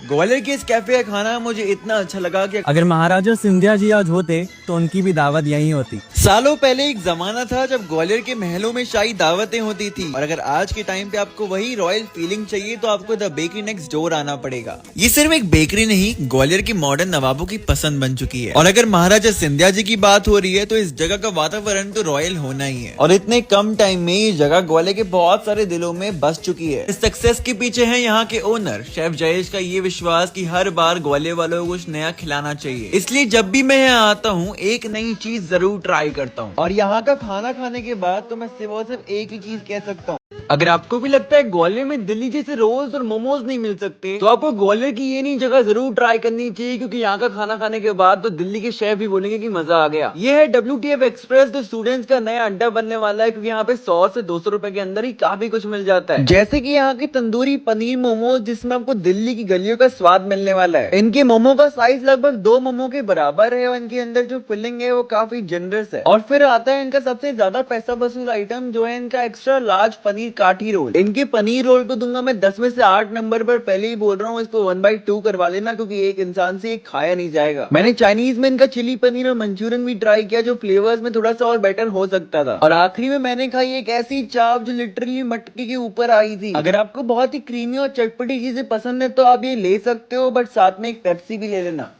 ग्वालियर के इस कैफे का खाना मुझे इतना अच्छा लगा कि अगर महाराजा सिंधिया जी आज होते तो उनकी भी दावत यहीं होती। सालों पहले एक जमाना था जब ग्वालियर के महलों में शाही दावतें होती थी, और अगर आज के टाइम पे आपको वही रॉयल फीलिंग चाहिए तो आपको द बेकरी नेक्स्ट डोर आना पड़ेगा। ये सिर्फ एक बेकरी नहीं, ग्वालियर की मॉडर्न नवाबों की पसंद बन चुकी है। और अगर महाराजा सिंधिया जी की बात हो रही है तो इस जगह का वातावरण तो रॉयल होना ही है। और इतने कम टाइम में ये जगह ग्वालियर के बहुत सारे दिलों में बस चुकी है। इस सक्सेस के पीछे है यहाँ के ओनर शेफ जयेश का ये विश्वास कि हर बार ग्वालियर वालों को कुछ नया खिलाना चाहिए। इसलिए जब भी मैं यहाँ आता हूँ एक नई चीज जरूर ट्राई करता हूँ। और यहाँ का खाना खाने के बाद तो मैं सिर्फ एक ही चीज कह सकता हूँ, अगर आपको भी लगता है ग्वालियर में दिल्ली जैसे रोल्स और मोमोज नहीं मिल सकते तो आपको ग्वालियर की ये नई जगह जरूर ट्राई करनी चाहिए, क्योंकि यहाँ का खाना खाने के बाद तो दिल्ली के शेफ भी बोलेंगे कि मजा आ गया। ये है WTF एक्सप्रेस जो स्टूडेंट्स का नया अड्डा बनने वाला है, क्योंकि यहाँ पे 100 से 200 रुपए के अंदर ही काफी कुछ मिल जाता है। जैसे कि यहाँ की तंदूरी पनीर मोमोज जिसमें आपको दिल्ली की गलियों का स्वाद मिलने वाला है। इनके मोमो का साइज लगभग 2 मोमो के बराबर है और इनके अंदर जो फिलिंग है वो काफी जनरस है। और फिर आता है इनका सबसे ज्यादा पैसा वसूल आइटम जो है इनका एक्स्ट्रा लार्ज पनीर काठी रोल। इनके पनीर रोल को दूंगा मैं 10 में से 8 नंबर पर। पहले ही बोल रहा हूँ इसको 1/2 करवा लेना, क्योंकि एक इंसान से एक खाया नहीं जाएगा। मैंने चाइनीज में इनका चिली पनीर और मंचूरियन भी ट्राई किया जो फ्लेवर्स में थोड़ा सा और बेटर हो सकता था। और आखिरी में मैंने खाई एक ऐसी चाप जो लिटरली मटके के ऊपर आई थी। अगर आपको बहुत ही क्रीमी और चटपटी चीजें पसंद है तो आप ये ले सकते हो, बट साथ में एक पेप्सी भी ले लेना।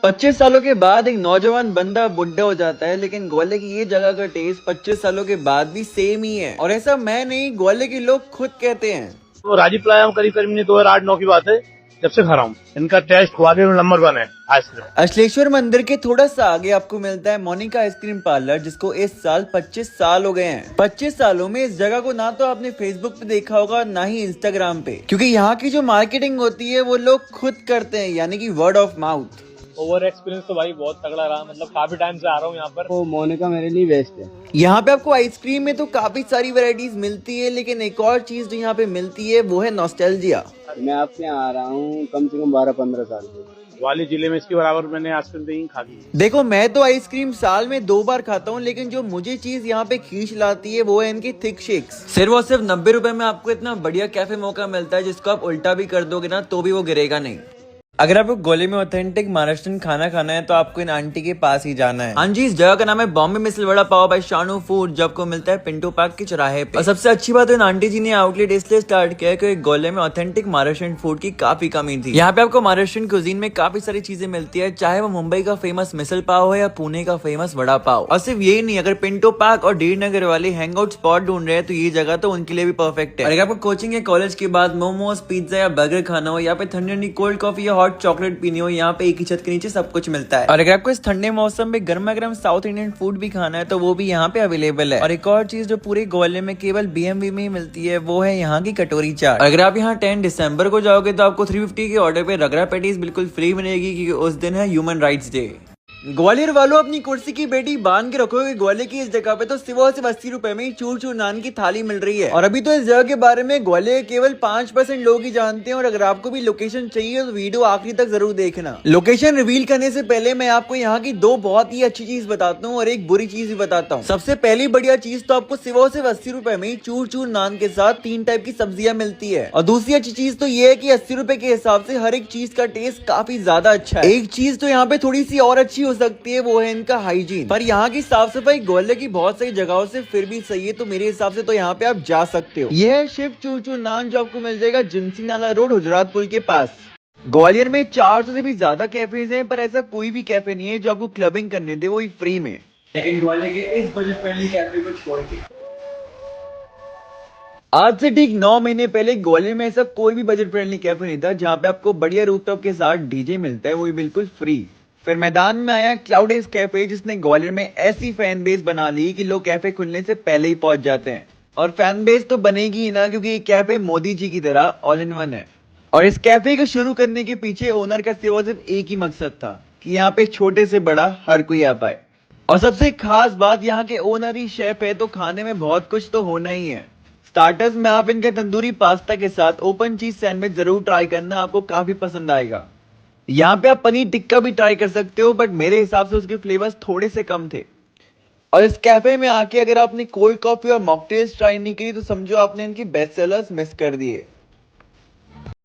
25 सालों के बाद एक नौजवान बंदा बुढ़ा हो जाता है, लेकिन ग्वालियर की ये जगह का टेस्ट 25 सालों के बाद भी सेम ही है। और ऐसा मैं नहीं, ग्वालियर के लोग खुद कहते हैं। तो राजीव प्लाजा में करीब करीब 2008-9 की बात है जब से खा रहा हूँ। इनका टेस्ट ग्वालियर में नंबर 1 है आइसक्रीम। अश्लेश्वर मंदिर के थोड़ा सा आगे आपको मिलता है मोनिका आइसक्रीम पार्लर, जिसको इस साल 25 साल हो गए हैं। 25 सालों में इस जगह को ना तो आपने फेसबुक पे देखा होगा ना ही इंस्टाग्राम पे, क्योंकि यहाँ की जो मार्केटिंग होती है वो लोग खुद करते हैं, यानी कि word of mouth. Over experience तो भाई बहुत तगड़ा रहा, मतलब काफी टाइम से आ रहा हूँ यहाँ पर। तो मोनिका मेरे लिए बेस्ट है। यहाँ पे आपको आइसक्रीम में तो काफी सारी वैरायटीज मिलती है, लेकिन एक और चीज जो यहाँ पे मिलती है वो है नॉस्टैल्जिया। मैं आपके यहाँ आ रहा हूँ कम से कम 12-15 साल से। ग्वालियर जिले में इसके बराबर मैंने आइसक्रीम नहीं खा ली। देखो मैं तो आइसक्रीम साल में 2 बार खाता हूँ, लेकिन जो मुझे चीज यहाँ पे खींच लाती है वो है इनकी थिक शेक्स। सिर्फ और सिर्फ 90 रुपए में आपको इतना बढ़िया कैफे मौका मिलता है जिसको आप उल्टा भी कर दोगे ना तो भी वो गिरेगा नहीं। अगर आपको ग्वालियर में ऑथेंटिक महाराष्ट्रन खाना खाना है तो आपको इन आंटी के पास ही जाना है। हाँ जी, इस जगह का नाम है बॉम्बे मिसल वड़ा पाव बाय शानू फूड, जो आपको मिलता है पिंटो पार्क के चौराहे पे। और सबसे अच्छी बात है इन आंटी जी ने आउटलेट इसलिए स्टार्ट किया क्योंकि ग्वालियर में ऑथेंटिक महाराष्ट्रन फूड की काफी कमी थी। यहाँ पे आपको महाराष्ट्रन कुजीन में काफी सारी चीजें मिलती है, चाहे वो मुंबई का फेमस मिसल पाव हो या पुणे का फेमस वड़ा पाव। और सिर्फ यही नहीं, अगर पिंटो पार्क और डी नगर वाले हैंग आउट स्पॉट ढूंढ रहे हैं तो ये जगह तो उनके लिए भी परफेक्ट है। अगर आपको कोचिंग या कॉलेज के बाद मोमोज पिज्जा या बर्गर खाना हो, या फिर ठंडी कोल्ड कॉफी या हॉट चॉकलेट पीनी हो, यहाँ पे एक ही छत के नीचे सब कुछ मिलता है। और अगर आपको इस ठंडे मौसम में गर्मा गर्म साउथ इंडियन फूड भी खाना है तो वो भी यहाँ पे अवेलेबल है। और एक और चीज जो पूरे ग्वालियर में केवल BMV में ही मिलती है वो है यहाँ की कटोरी चाट। अगर आप यहाँ 10 दिसंबर को जाओगे तो आपको 350 के ऑर्डर पे रगड़ा पैटीज बिल्कुल फ्री मिलेगी, क्योंकि उस दिन है ह्यूमन राइट्स डे। ग्वालियर वालों अपनी कुर्सी की बेटी बांध के रखोगे, ग्वालियर की इस जगह पे तो सिर्फ 80 रुपए में ही चूर चूर नान की थाली मिल रही है। और अभी तो इस जगह के बारे में ग्वालियर केवल 5% लोग ही जानते हैं। और अगर आपको भी लोकेशन चाहिए तो वीडियो आखिरी तक जरूर देखना। लोकेशन रिवील करने से पहले मैं आपको यहाँ की 2 बहुत ही अच्छी चीज बताता हूँ और एक बुरी चीज भी बताता हूँ। सबसे पहली बढ़िया चीज तो आपको सिर्फ 80 रुपए में ही चूर चूर नान के साथ 3 टाइप की सब्जियां मिलती है। और दूसरी अच्छी चीज तो ये है कि 80 रुपए के हिसाब से हर एक चीज का टेस्ट काफी ज्यादा अच्छा है। एक चीज तो यहाँ पे थोड़ी सी और अच्छी हो सकती है, वो है इनका हाइजीन। पर यहाँ की साफ सफाई ग्वालियर की बहुत सारी जगहों से फिर भी सही है, तो मेरे हिसाब से तो यहाँ पे आप जा सकते हो। ये है शिव चूर चूर नान, जो आपको मिल जाएगा जिंसी नाला रोड हुजरात पुल के पास। ग्वालियर में 400 से भी ज्यादा कैफेज हैं, पर ऐसा कोई भी कैफे नहीं है जो आपको क्लबिंग करने दे, वो ही फ्री में। लेकिन ग्वालियर के इस बजट फ्रेंडली कैफे को छोड़ के आज से ठीक 9 महीने पहले ग्वालियर में ऐसा कोई भी बजट फ्रेंडली कैफे नहीं था जहाँ पे आपको बढ़िया रूफटॉप के साथ डीजे मिलता है, वो भी बिल्कुल फ्री। फिर मैदान में आया क्लाउड एज कैफे, जिसने ग्वालियर में ऐसी फैन बेस बना ली कि लोग कैफे खुलने से पहले ही पहुंच जाते हैं। और फैन बेस तो बनेगी ही ना, क्योंकि ये कैफे मोदी जी की तरह ऑल इन वन है। और इस कैफे को शुरू करने के पीछे ओनर का सिर्फ एक ही मकसद था कि यहाँ पे छोटे से बड़ा हर कोई आ पाए। और सबसे खास बात, यहाँ के ओनर ही शेफ है, तो खाने में बहुत कुछ तो होना ही है। स्टार्टर्स में आप इनके तंदूरी पास्ता के साथ ओपन चीज सैंडविच जरूर ट्राई करना, आपको काफी पसंद आएगा। यहाँ पे आप पनीर टिक्का भी ट्राई कर सकते हो, बट मेरे हिसाब से उसके फ्लेवर्स थोड़े से कम थे। और इस कैफे में आके अगर आपने कोल्ड कॉफी और मॉकटेल्स ट्राई नहीं की तो समझो आपने इनकी बेस्ट सेलर्स मिस कर दिए।